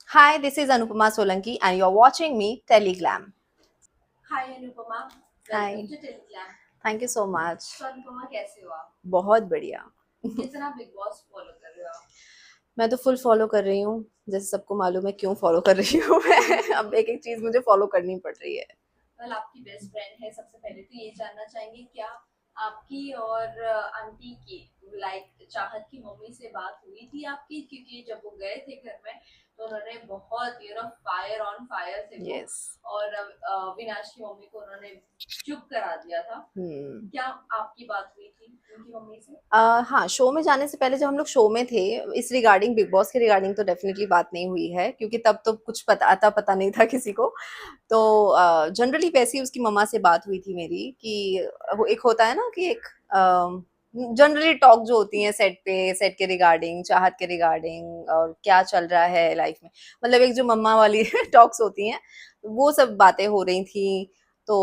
Hi, this is Anupama Solanki, and you're watching me, Teleglam. Hi Anupama. Welcome Hi, to Telegram. thank you so much. तो अनुपमा कैसे हो आप? बहुत बढ़िया। कितना बिग बॉस फॉलो कर रहे हो आप? मैं तो फुल फॉलो कर रही हूँ। जैसे सबको मालूम है क्यों फॉलो कर रही हूँ मैं। अब एक एक चीज मुझे फॉलो करनी पड़ रही है। वेल आपकी बेस्ट फ्रेंड है, सबसे पहले तो ये जानना चाहेंगे क्या आपकी और आंटी की चाहत की मम्मी से बात हुई थी आपकी? क्योंकि जब वो गए थे घर में तो उन्होंने बहुत फायर ऑन फायर थे वो। यस। और विनाश की मम्मी को उन्होंने चुप करा दिया था। हम्म। क्या आपकी बात हुई थी उनकी मम्मी से? हाँ, शो में जाने से पहले जब हम लोग शो में थे, इस रिगार्डिंग बिग बॉस के रिगार्डिंग तो डेफिनेटली बात नहीं हुई है, क्योंकि तब तो कुछ पता नहीं था किसी को। तो जनरली वैसे ही उसकी मम्मा से बात हुई थी मेरी कि वो एक होता है ना कि एक जनरली टॉक जो होती है सेट पे, सेट के रिगार्डिंग, चाहत के रिगार्डिंग और क्या चल रहा है लाइफ में। मतलब एक जो मम्मा वाली टॉक्स होती हैं, वो सब बातें हो रही थी। तो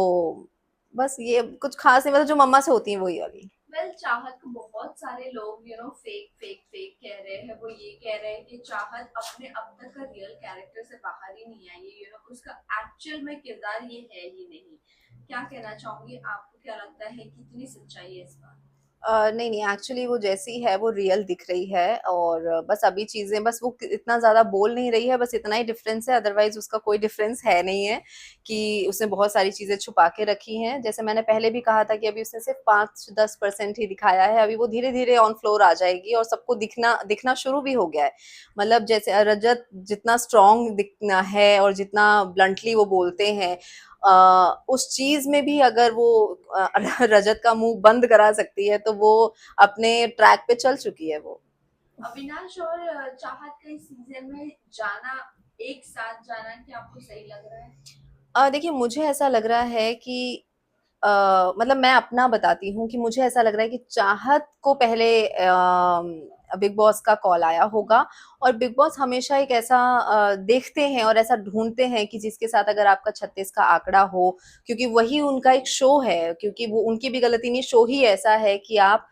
बस ये कुछ खास नहीं, मतलब जो मम्मा से होती हैं वही वाली। वेल चाहत को बहुत सारे लोग फेक फेक फेक कह रहे हैं। वो ये कह रहे हैं कि चाहत अपने अब तक का रियल कैरेक्टर से बाहर ही नहीं आई है। उसका एक्चुअल में किरदार ये है ही नहीं। क्या कहना चाहूंगी, आपको क्या लगता है कितनी सच्चाई है इस बात? नहीं, नहीं, एक्चुअली वो जैसी है वो रियल दिख रही है, और बस अभी चीज़ें, बस वो इतना ज़्यादा बोल नहीं रही है, बस इतना ही डिफरेंस है, अदरवाइज़ उसका कोई डिफरेंस है नहीं है कि उसने बहुत सारी चीज़ें छुपा के रखी हैं। जैसे मैंने पहले भी कहा था कि अभी उसने सिर्फ़ 5-10% ही दिखाया है, अभी वो धीरे-धीरे ऑन फ्लोर आ जाएगी और सबको दिखना दिखना शुरू भी हो गया है। मतलब जैसे रजत जितना स्ट्रॉन्ग दिखना है और जितना ब्लंटली वो बोलते हैं, उस चीज में भी अगर वो रजत का मुंह बंद करा सकती है, तो वो अपने ट्रैक पे चल चुकी है वो। अविनाश और चाहत का इस सीजन में जाना, एक साथ जाना, क्या आपको सही लग रहा है? देखिए, मुझे ऐसा लग रहा है कि मतलब मैं अपना बताती हूँ कि मुझे ऐसा लग रहा है कि चाहत को पहले बिग बॉस का कॉल आया होगा, और बिग बॉस हमेशा एक ऐसा देखते हैं और ऐसा ढूंढते हैं कि जिसके साथ अगर आपका 36 का आंकड़ा हो, क्योंकि वही उनका एक शो है, क्योंकि वो उनकी भी गलती नहीं, शो ही ऐसा है कि आप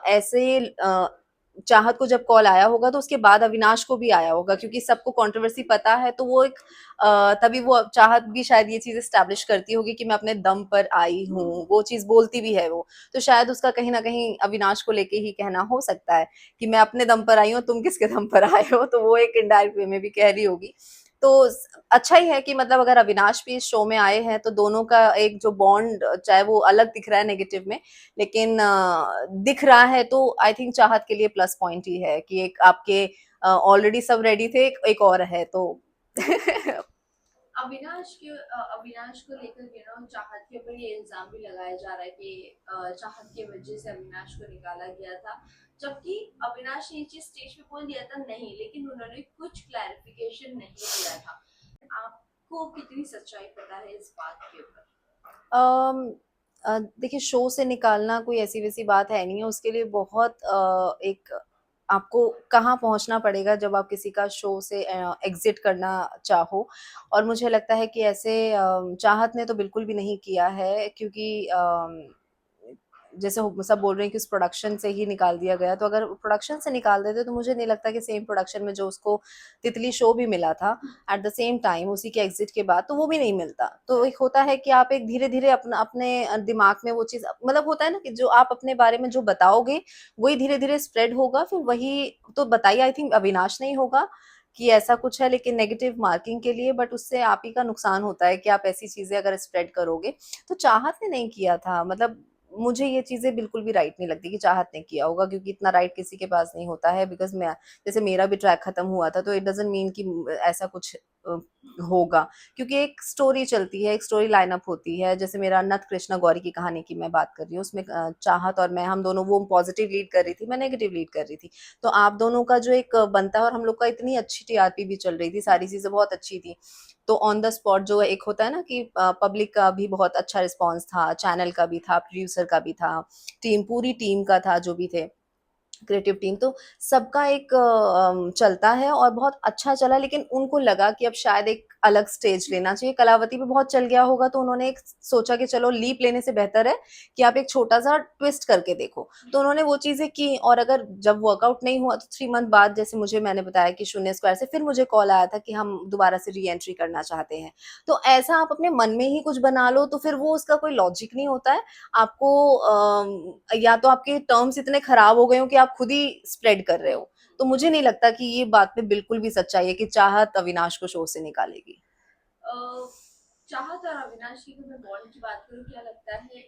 ऐसे चाहत को जब कॉल आया होगा तो उसके बाद अविनाश को भी आया होगा, क्योंकि सबको कंट्रोवर्सी पता है, तो वो एक तभी वो चाहत भी शायद ये चीज एस्टैब्लिश करती होगी कि मैं अपने दम पर आई हूँ, वो चीज बोलती भी है वो। तो शायद उसका कहीं ना कहीं अविनाश को लेके ही कहना हो सकता है कि मैं अपने दम पर आई हूँ, तुम किसके दम पर आए हो, तो वो एक इनडायरेक्ट वे में भी कह रही होगी। तो अच्छा ही है कि मतलब अगर अविनाश भी इस शो में आए हैं तो दोनों का एक जो बॉन्ड, चाहे वो अलग दिख रहा है नेगेटिव में, लेकिन दिख रहा है, तो आई थिंक चाहत के लिए प्लस पॉइंट ही है कि एक आपके ऑलरेडी सब रेडी थे, एक और है तो अविनाश को लेकर चाहत के ऊपर ये इल्जाम भी लगाया जा रहा है कि चाहत की वजह से अविनाश को निकाला गया था। जबकि अविनाश ने ये चीज स्टेज पे बोल दिया था नहीं, लेकिन उन्होंने कुछ क्लैरिफिकेशन नहीं दिया था। आपको कितनी सच्चाई पता है इस बात के ऊपर? अम, देखिए, शो से निकालना कोई ऐसी वैसी बात है नहीं है, उसके लिए बहुत एक आपको कहाँ पहुंचना पड़ेगा जब आप किसी का शो से एग्जिट करना चाहो। और मुझे लगता है कि ऐसे चाहत ने तो बिल्कुल भी नहीं किया है, क्योंकि जैसे सब बोल रहे हैं कि उस प्रोडक्शन से ही निकाल दिया गया, तो अगर प्रोडक्शन से निकाल देते तो मुझे नहीं लगता कि सेम प्रोडक्शन में जो उसको तितली शो भी मिला था एट द सेम टाइम उसी के एग्जिट के बाद, तो वो भी नहीं मिलता। तो एक होता है कि आप एक धीरे धीरे अपना अपने दिमाग में वो चीज, मतलब होता है ना कि जो आप अपने बारे में जो बताओगे वही धीरे धीरे स्प्रेड होगा, फिर वही तो बताइए, आई थिंक अविनाश नहीं होगा कि ऐसा कुछ है, लेकिन नेगेटिव मार्किंग के लिए, बट उससे आप ही का नुकसान होता है कि आप ऐसी चीजें अगर स्प्रेड करोगे। तो चाहत ने नहीं किया था, मतलब मुझे ये चीजें बिल्कुल भी राइट नहीं लगती कि चाहत ने किया होगा, क्योंकि इतना राइट किसी के पास नहीं होता है, बिकॉज मैं, जैसे मेरा भी ट्रैक खत्म हुआ था, तो इट डजेंट मीन कि ऐसा कुछ होगा, क्योंकि एक स्टोरी चलती है, एक स्टोरी लाइनअप होती है। जैसे मेरा नथ कृष्णा गौरी की कहानी की मैं बात कर रही हूँ, उसमें चाहत और मैं, हम दोनों, वो पॉजिटिव लीड कर रही थी, मैं नेगेटिव लीड कर रही थी। तो आप दोनों का जो एक बनता है, और हम लोग का इतनी अच्छी टीआरपी भी चल रही थी, सारी चीजें बहुत अच्छी थी। तो ऑन द स्पॉट जो एक होता है ना कि पब्लिक का भी बहुत अच्छा रिस्पॉन्स था, चैनल का भी था, प्रोड्यूसर का भी था, टीम, पूरी टीम का था, जो भी थे। क्रिएटिव टीम तो सबका एक चलता है और बहुत अच्छा चला, लेकिन उनको लगा कि अब शायद एक अलग स्टेज लेना चाहिए। कलावती पे बहुत चल गया होगा तो उन्होंने एक सोचा कि चलो लीप लेने से बेहतर है कि आप एक छोटा सा ट्विस्ट करके देखो, तो उन्होंने वो चीजें की। और अगर जब वर्कआउट नहीं हुआ तो 3 मंथ बाद, जैसे मुझे मैंने बताया कि शून्य स्क्वायर से फिर मुझे कॉल आया था कि हम दोबारा से री एंट्री करना चाहते हैं। तो ऐसा आप अपने मन में ही कुछ बना लो तो फिर वो उसका कोई लॉजिक नहीं होता है। आपको या तो आपके टर्म्स इतने खराब हो गए हो कि आप खुद ही स्प्रेड कर रहे हो। तो मुझे नहीं लगता कि ये बात में बिल्कुल भी सच्चाई है कि चाहत अविनाश को शो से निकालेगी। अ, चाहत और अविनाश की अगर मैं बॉन्ड की बात करूँ, क्या लगता है,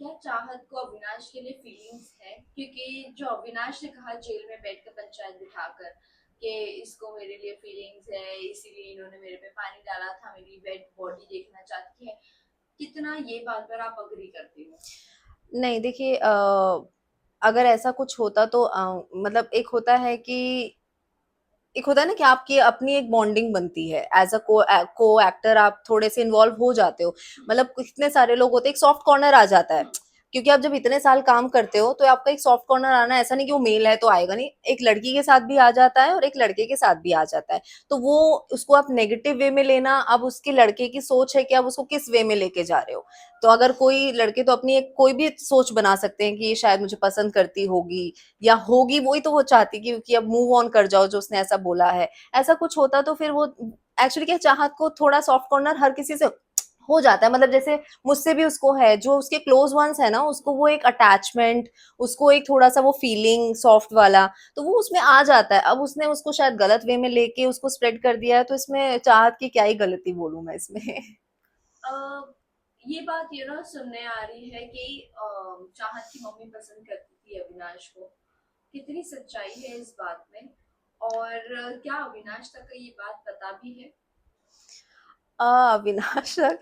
क्या चाहत को अविनाश के लिए फीलिंग्स है? क्योंकि जो अविनाश ने कहा जेल में बैठ कर पंचायत बिठाकर कि इसको मेरे लिए फीलिंग्स है, इसीलिए इन्होंने मेरे पे पानी डाला था, मेरी वेट बॉडी देखना चाहती है, कितना ये बात पर आप अग्री करते हो? नहीं देखिए, अगर ऐसा कुछ होता तो मतलब एक होता है ना कि आपकी अपनी एक बॉन्डिंग बनती है एज अ को एक्टर, आप थोड़े से इन्वॉल्व हो जाते हो। मतलब कितने सारे लोग होते हैं, एक सॉफ्ट कॉर्नर आ जाता है, क्योंकि आप जब इतने साल काम करते हो तो आपका एक सॉफ्ट कॉर्नर आना, ऐसा नहीं कि वो मेल है तो आएगा नहीं, एक लड़की के साथ भी आ जाता है और एक लड़के के साथ भी आ जाता है। तो वो उसको आप नेगेटिव वे में लेना, अब उसके लड़के की सोच है कि आप उसको किस वे में लेके जा रहे हो। तो अगर कोई लड़के तो अपनी एक कोई भी सोच बना सकते हैं कि ये शायद मुझे पसंद करती होगी या होगी, वही तो वो चाहती कि अब मूव ऑन कर जाओ जो उसने ऐसा बोला है। ऐसा कुछ होता तो फिर वो एक्चुअली क्या, चाहत को थोड़ा सॉफ्ट कॉर्नर हर किसी से हो जाता है। मतलब जैसे मुझसे भी उसको है, जो उसके क्लोज वंस है ना, उसको वो एक अटैचमेंट, उसको एक थोड़ा सा वो फीलिंग सॉफ्ट वाला, तो वो उसमें आ जाता है। अब उसने उसको शायद गलत वे में लेके उसको स्प्रेड कर दिया है, तो इसमें चाहत की क्या ही गलती बोलूं मैं इसमें। अ, ये बात ये ना सुनने आ रही है कि चाहत की मम्मी पसंद करती थी अविनाश को, कितनी सच्चाई है इस बात में? और क्या अविनाश तक ये बात पता भी है? अविनाश सर,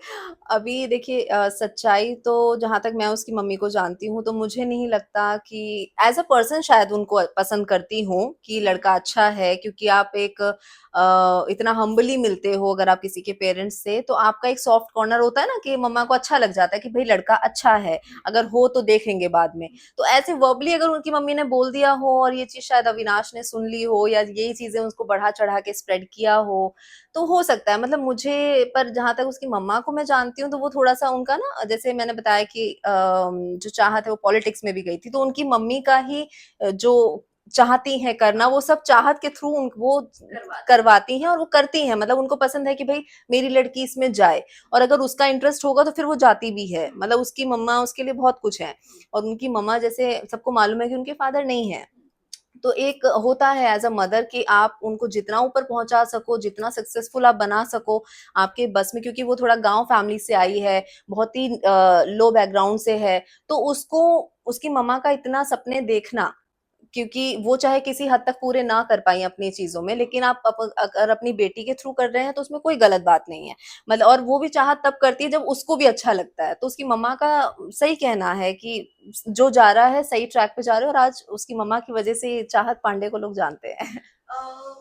अभी देखिए, सच्चाई तो जहाँ तक मैं उसकी मम्मी को जानती हूँ तो मुझे नहीं लगता कि एज अ पर्सन शायद उनको पसंद करती हूँ कि लड़का अच्छा है, क्योंकि आप एक इतना हम्बली मिलते हो अगर आप किसी के पेरेंट्स से, तो आपका एक सॉफ्ट कॉर्नर होता है ना कि मम्मा को अच्छा लग जाता है कि भाई लड़का अच्छा है, अगर हो तो देखेंगे बाद में। तो ऐसे वर्बली अगर उनकी मम्मी ने बोल दिया हो और ये चीज शायद अविनाश ने सुन ली हो या यही चीजें उसको बढ़ा चढ़ा के स्प्रेड किया हो, तो हो सकता है। मतलब मुझे, पर जहाँ तक उसकी मम्मा को मैं जानती हूँ तो वो थोड़ा-सा उनका ना, जैसे मैंने बताया कि जो चाहत है वो पॉलिटिक्स में भी गई थी, तो उनकी मम्मी का ही जो चाहती हैं करना, वो सब चाहत के थ्रू वो करवाती है। करवाती हैं और वो करती हैं। मतलब उनको पसंद है कि भई मेरी लड़की इसमें जाए, और अगर उसका इंटरेस्ट होगा तो फिर वो जाती भी है। मतलब उसकी मम्मा उसके लिए बहुत कुछ है, और उनकी मम्मा जैसे सबको मालूम है कि उनके फादर नहीं है। तो एक होता है एज अ मदर कि आप उनको जितना ऊपर पहुंचा सको, जितना सक्सेसफुल आप बना सको आपके बस में, क्योंकि वो थोड़ा गांव फैमिली से आई है, बहुत ही लो बैकग्राउंड से है, तो उसको उसकी मम्मा का इतना सपने देखना, क्योंकि वो चाहे किसी हद तक पूरे ना कर पाई अपनी चीजों में, लेकिन आप अगर अपनी बेटी के थ्रू कर रहे हैं तो उसमें कोई गलत बात नहीं है। मतलब और वो भी चाहत तब करती है जब उसको भी अच्छा लगता है। तो उसकी मम्मा का सही कहना है कि जो जा रहा है सही ट्रैक पे जा रहे हो, और आज उसकी मम्मा की वजह से चाहत पांडे को लोग जानते हैं। अ,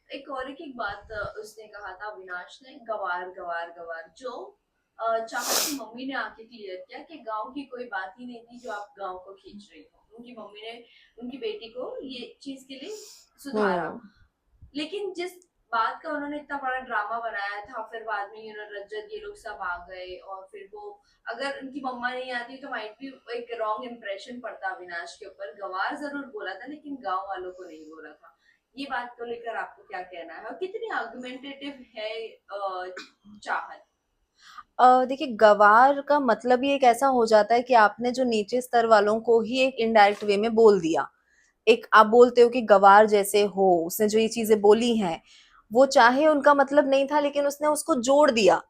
एक बात उसने कहा था अविनाश ने, गवार गवार गवार, जो चाहत की मम्मी ने आके क्लियर किया कि गांव की कोई बात ही नहीं थी जो आप गांव को खींच रही हो। उनकी मम्मी ने उनकी बेटी को ये चीज के लिए सुधारा। हम्म। लेकिन जिस बात का उन्होंने इतना बड़ा ड्रामा बनाया था, फिर बाद में रजत ये लोग सब आ गए, और फिर वो, अगर उनकी मम्मा नहीं आती तो माइट भी एक रॉन्ग इम्प्रेशन पड़ता अविनाश के ऊपर। गवार जरूर बोला था लेकिन गांव वालों को नहीं बोला था। ये बात को लेकर आपको क्या कहना है, और कितनी आर्गुमेंटेटिव है चाहत? देखिए, गँवार का मतलब ही एक ऐसा हो जाता है कि आपने जो नीचे स्तर वालों को ही एक इनडायरेक्ट वे में बोल दिया। एक आप बोलते हो कि गँवार जैसे हो, उसने जो ये चीज़ें बोली हैं, वो चाहे उनका मतलब नहीं था लेकिन उसने उसको जोड़ दिया।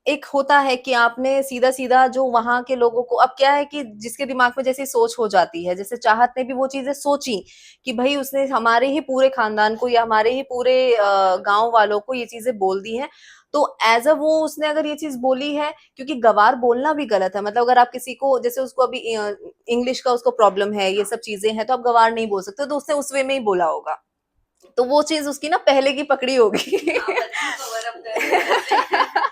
एक होता है कि आपने सीधा-सीधा जो वहाँ के लोगों को, अब क्या है कि जिसके दिमाग में जैसी सोच हो जाती है, जैसे चाहत ने भी वो चीज़ें सोची कि भई उसने हमारे ही पूरे खानदान को या हमारे ही पूरे गाँव वालों को ये चीज़ें बोल दी हैं। तो ऐज़ अ वो उसने अगर ये चीज़ बोली है, क्योंकि गँवार बोलना भी गलत है। मतलब अगर आप किसी को, जैसे उसको अभी इंग्लिश का उसको प्रॉब्लम है, ये सब चीज़ें हैं, तो आप गँवार नहीं बोल सकते, तो उसने उस वे में ही बोला होगा। तो वो चीज़ उसकी ना पहले की पकड़ी होगी। हाँ, बच्चों कवर अप कर रहे हैं।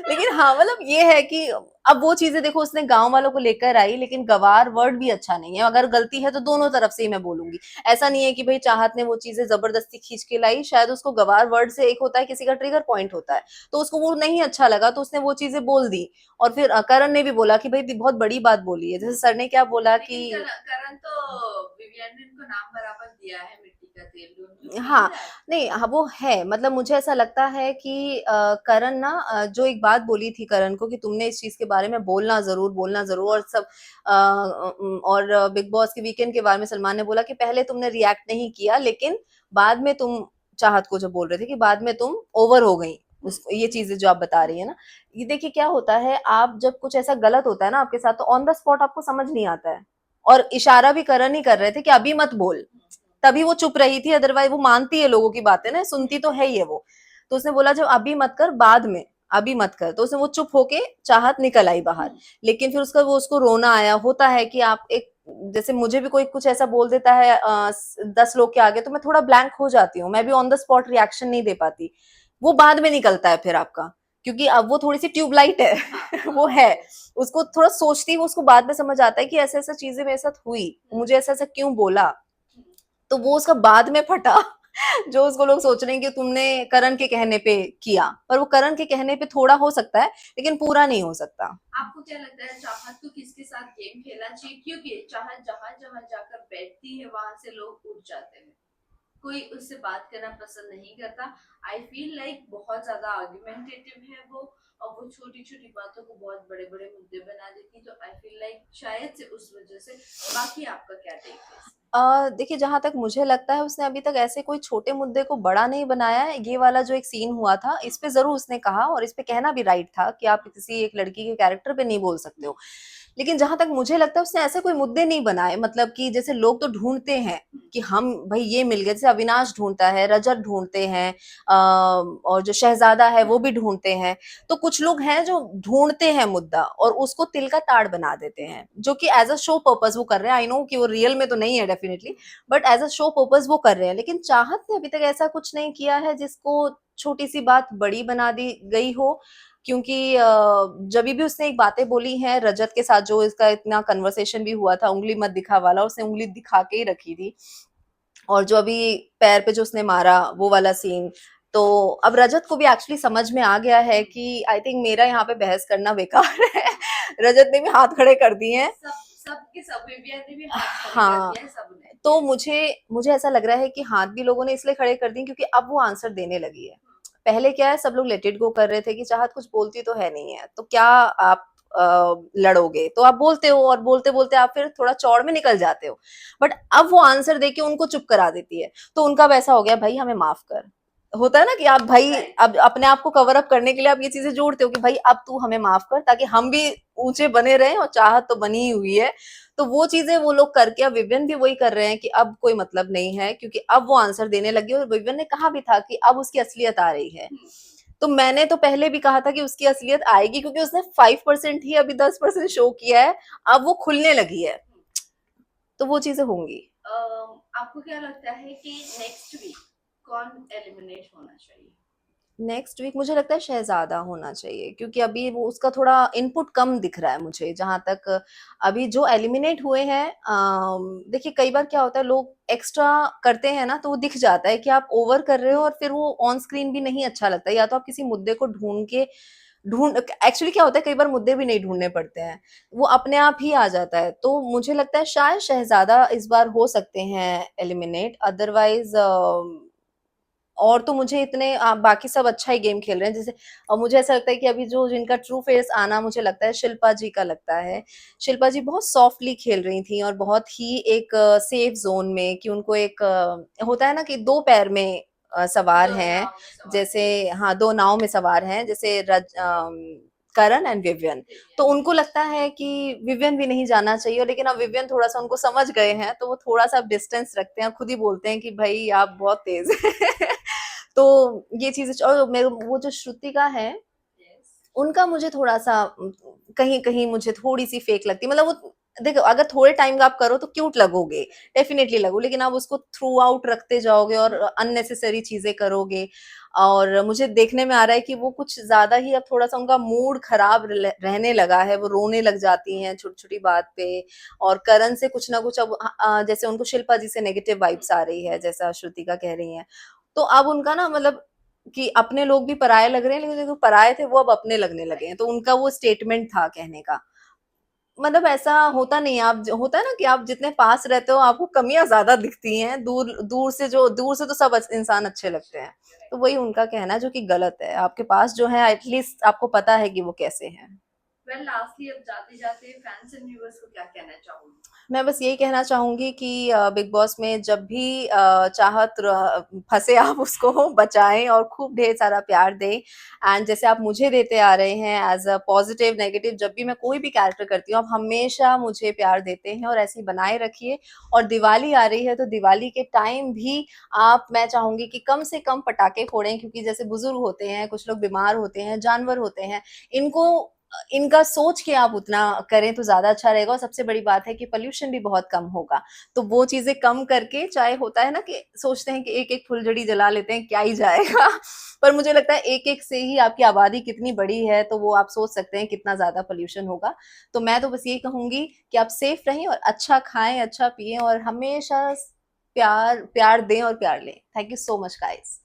लेकिन हाँ, मतलब ये है कि अब वो चीजें देखो उसने गांव वालों को लेकर आई, लेकिन गवार वर्ड भी अच्छा नहीं है। अगर गलती है तो दोनों तरफ से ही मैं बोलूंगी। ऐसा नहीं है कि भाई चाहत ने वो चीजें जबरदस्ती खींच के लाई, शायद उसको गवार वर्ड से एक होता है किसी का ट्रिगर पॉइंट होता है, तो उसको वो नहीं अच्छा लगा तो उसने वो चीजें बोल दी। और फिर करण ने भी बोला कि भाई बहुत बड़ी बात बोली है, जैसे सर ने क्या बोला लेकिन कि करण तो विवियन ने उनको नाम बराबर दिया है मिट्टी का तेल, डोंट यू फील हाँ, दैट? नहीं हाँ, वो है, मतलब मुझे ऐसा लगता है कि करण ना जो एक बात बोली थी करण को कि तुमने इस चीज के बारे में बोलना जरूर और सब और बिग बॉस के वीकेंड के बारे में सलमान ने बोला कि पहले तुमने रिएक्ट नहीं किया, लेकिन बाद में तुम चाहत को जो बोल रहे थे कि बाद में तुम ओवर हो गई उस ये चीजें जो आप बता रही है ना। ये देखिए क्या होता है, आप जब कुछ ऐसा गलत होता है ना आपके साथ तो ऑन द स्पॉट आपको समझ नहीं आता है, और इशारा भी करण ही कर रहे थे कि अभी मत बोल, तभी वो चुप रही थी, अदरवाइज वो मानती है लोगों की बातें ना, सुनती तो है ही है वो। तो उसने बोला जब अभी मत कर, बाद में, अभी मत कर, तो उसने वो चुप होके चाहत निकल आई बाहर। लेकिन फिर उसका वो उसको रोना आया, होता है कि आप एक, जैसे मुझे भी कोई कुछ ऐसा बोल देता है 10 लोग के आगे तो मैं थोड़ा ब्लैंक हो जाती हूँ, मैं भी ऑन द स्पॉट रिएक्शन नहीं दे पाती, वो बाद में निकलता है फिर आपका, क्योंकि अब वो थोड़ी सी ट्यूबलाइट है वो है, उसको थोड़ा सोचती है, उसको बाद में समझ आता है कि ऐसे ऐसा चीजें मेरे साथ हुई, मुझे ऐसा ऐसा क्यों बोला, तो वो उसका बाद में फटा जो उसको लोग सोच रहे हैं कि तुमने करण के कहने पे किया, पर वो करण के कहने पे थोड़ा हो सकता है लेकिन पूरा नहीं हो सकता। आपको क्या लगता है चाहत को किसके साथ गेम खेलना चाहिए, क्योंकि चाहत जहां जहां जाकर बैठती है वहां से लोग उठ जाते हैं, कोई उससे बात करना पसंद नहीं करता। आई फील लाइक बहुत ज्यादा आर्ग्यूमेंटेटिव है वो, और वो छोटी छोटी बातों को बहुत बड़े बड़े मुद्दे बना देती, तो आई फील लाइक शायद से उस वजह से। बाकी आपका क्या टेक है इसमें? देखिए जहां तक मुझे लगता है उसने अभी तक ऐसे कोई छोटे मुद्दे को बड़ा नहीं बनाया है, ये वाला जो एक सीन हुआ था इस पे जरूर उसने कहा, और इस पे कहना भी राइट था कि आप किसी एक लड़की के कैरेक्टर पे नहीं बोल सकते हो। लेकिन जहां तक मुझे लगता है उसने ऐसे कोई मुद्दे नहीं बनाए, मतलब कि जैसे लोग तो ढूंढते हैं कि हम भाई ये मिल गया, जैसे अविनाश ढूंढता है, रजत ढूंढते हैं, और जो शहजादा है वो भी ढूंढते हैं, तो कुछ लोग हैं जो ढूंढते हैं मुद्दा और उसको तिल का ताड़ बना देते हैं, जो कि एज अ शो पर्पज वो कर रहे हैं। आई नो कि वो रियल में तो नहीं है definitely, but as a show purpose वो कर रहे हैं। लेकिन चाहत ने अभी तक ऐसा कुछ नहीं किया है जिसको छोटी सी बात बड़ी बना दी गई हो, क्योंकि जब भी उसने एक बातें बोली हैं रजत के साथ, जो इसका इतना कन्वर्सेशन भी हुआ था उंगली मत दिखा वाला, उसने उंगली दिखा के ही रखी थी, और जो अभी पैर पे जो उसने मारा वो वाला सीन, तो अब रजत को भी एक्चुअली समझ में आ गया है कि आई थिंक मेरा यहाँ पे बहस करना बेकार है रजत ने भी हाथ खड़े कर दिए हैं। सब विवियन ने भी हाथ खड़े कर हाँ, दिया है सबने, तो यस। मुझे मुझे ऐसा लग रहा है कि हाथ भी लोगों ने इसलिए खड़े कर दिए क्योंकि अब वो आंसर देने लगी है। पहले क्या है, सब लोग लेट इट गो कर रहे थे कि चाहत कुछ बोलती तो है नहीं है, तो क्या आप लड़ोगे, तो आप बोलते हो और बोलते बोलते आप फिर थोड़ा चौड़ में निकल जाते हो, बट अब वो आंसर देके उनको चुप करा देती है, तो उनका वैसा हो गया भाई हमें माफ कर, होता है ना कि आप भाई राइट। अब अपने आप को कवर अप करने के लिए आप ये चीजें जोड़ते हो कि भाई अब तू हमें माफ कर, ताकि हम भी ऊंचे बने रहें, और चाहत तो बनी ही हुई है, तो वो चीजें वो लोग करके अब विवियन भी वही कर रहे हैं कि अब कोई मतलब नहीं है, क्योंकि अब वो आंसर देने लगी, और विवियन ने कहा भी था कि अब उसकी असलियत आ रही है। तो मैंने तो पहले भी कहा था कि उसकी असलियत आएगी, क्योंकि उसने 5% ही अभी 10% शो किया है, अब वो खुलने लगी है, तो वो चीजें होंगी। आपको क्या लगता है कि नेक्स्ट वीक कौन एलिमिनेट होना चाहिए? नेक्स्ट वीक मुझे लगता है शहजादा होना चाहिए, क्योंकि अभी वो उसका थोड़ा इनपुट कम दिख रहा है मुझे, जहां तक अभी जो एलिमिनेट हुए हैं, देखिए कई बार क्या होता है लोग एक्स्ट्रा करते हैं ना, तो वो दिख जाता है कि आप ओवर कर रहे हो, और फिर वो ऑन स्क्रीन भी नहीं अच्छा लगता, या तो आप किसी मुद्दे को ढूंढ एक्चुअली क्या होता है कई बार मुद्दे भी नहीं ढूंढने पड़ते हैं, वो अपने आप ही आ जाता है, तो मुझे लगता है शायद शहजादा इस बार हो सकते हैं एलिमिनेट, अदरवाइज और तो मुझे इतने बाकी सब अच्छा ही गेम खेल रहे हैं, जैसे और मुझे ऐसा लगता है कि अभी जो जिनका ट्रू फेस आना मुझे लगता है शिल्पा जी का लगता है। शिल्पा जी बहुत सॉफ्टली खेल रही थी, और बहुत ही एक सेफ जोन में, कि उनको एक होता है ना कि दो पैर में सवार दो हैं, नाव में सवार है, जैसे यस। हाँ दो नाव में सवार हैं, जैसे करण एंड विवियन, तो उनको लगता है कि विवियन भी नहीं जाना चाहिए, लेकिन अब विवियन थोड़ा सा उनको समझ गए हैं, तो वो थोड़ा सा डिस्टेंस रखते हैं, खुद ही बोलते हैं कि भाई आप बहुत तेज है तो ये चीजें, और मेरे वो जो श्रुतिका है यस। उनका मुझे थोड़ा सा कहीं कहीं मुझे थोड़ी सी फेक लगती है, मतलब वो देखो अगर थोड़े टाइम का आप करो तो क्यूट लगोगे, डेफिनेटली लगो, लेकिन आप उसको थ्रू आउट रखते जाओगे और अननेसेसरी चीजें करोगे, और मुझे देखने में आ रहा है कि वो कुछ ज्यादा ही अब थोड़ा सा उनका मूड खराब रहने लगा है, वो रोने लग जाती हैं छोटी छोटी बात पे। और करण से कुछ ना कुछ अब जैसे उनको शिल्पा जी से नेगेटिव वाइब्स आ रही है, जैसा श्रुतिका कह रही है, तो अब उनका ना मतलब कि अपने लोग भी पराये लग रहे हैं, लेकिन जो पराये थे वो अब अपने लगने लगे हैं, तो उनका वो स्टेटमेंट था कहने का। मतलब ऐसा होता नहीं है, आप होता है ना कि आप जितने पास रहते हो आपको कमियां ज्यादा दिखती हैं, दूर दूर से जो दूर से तो सब इंसान अच्छे लगते हैं। तो वही उनका कहना है जो कि गलत है, आपके पास जो है एटलीस्ट आपको पता है कि वो कैसे हैं। वेल लास्टली अब जाते जाते फैंस एंड व्यूअर्स को क्या कहना चाहूंगी? मैं बस यही कहना चाहूंगी कि बिग बॉस में जब भी चाहत फंसे आप उसको बचाएं और खूब ढेर सारा प्यार दें, एंड जैसे आप मुझे देते आ रहे हैं एज अ पॉजिटिव नेगेटिव, जब भी मैं कोई भी कैरेक्टर करती हूँ आप हमेशा मुझे प्यार देते हैं और ऐसे ही बनाए रखिए। और दिवाली आ रही है तो दिवाली के टाइम भी आप, मैं चाहूंगी कि कम से कम पटाखे फोड़ें, क्योंकि जैसे बुजुर्ग होते हैं, कुछ लोग बीमार होते हैं, जानवर होते हैं, इनको इनका सोच के आप उतना करें तो ज्यादा अच्छा रहेगा। और सबसे बड़ी बात है कि पोल्यूशन भी बहुत कम होगा, तो वो चीजें कम करके, चाहे होता है ना कि सोचते हैं कि एक एक फुलझड़ी जला लेते हैं क्या ही जाएगा पर मुझे लगता है एक एक से ही आपकी आबादी कितनी बड़ी है, तो वो आप सोच सकते हैं कितना ज्यादा पोल्यूशन होगा। तो मैं तो बस यही कहूंगी कि आप सेफ रहें और अच्छा खाएं, अच्छा पिए, और हमेशा प्यार प्यार दें और प्यार लें। Thank you so much guys.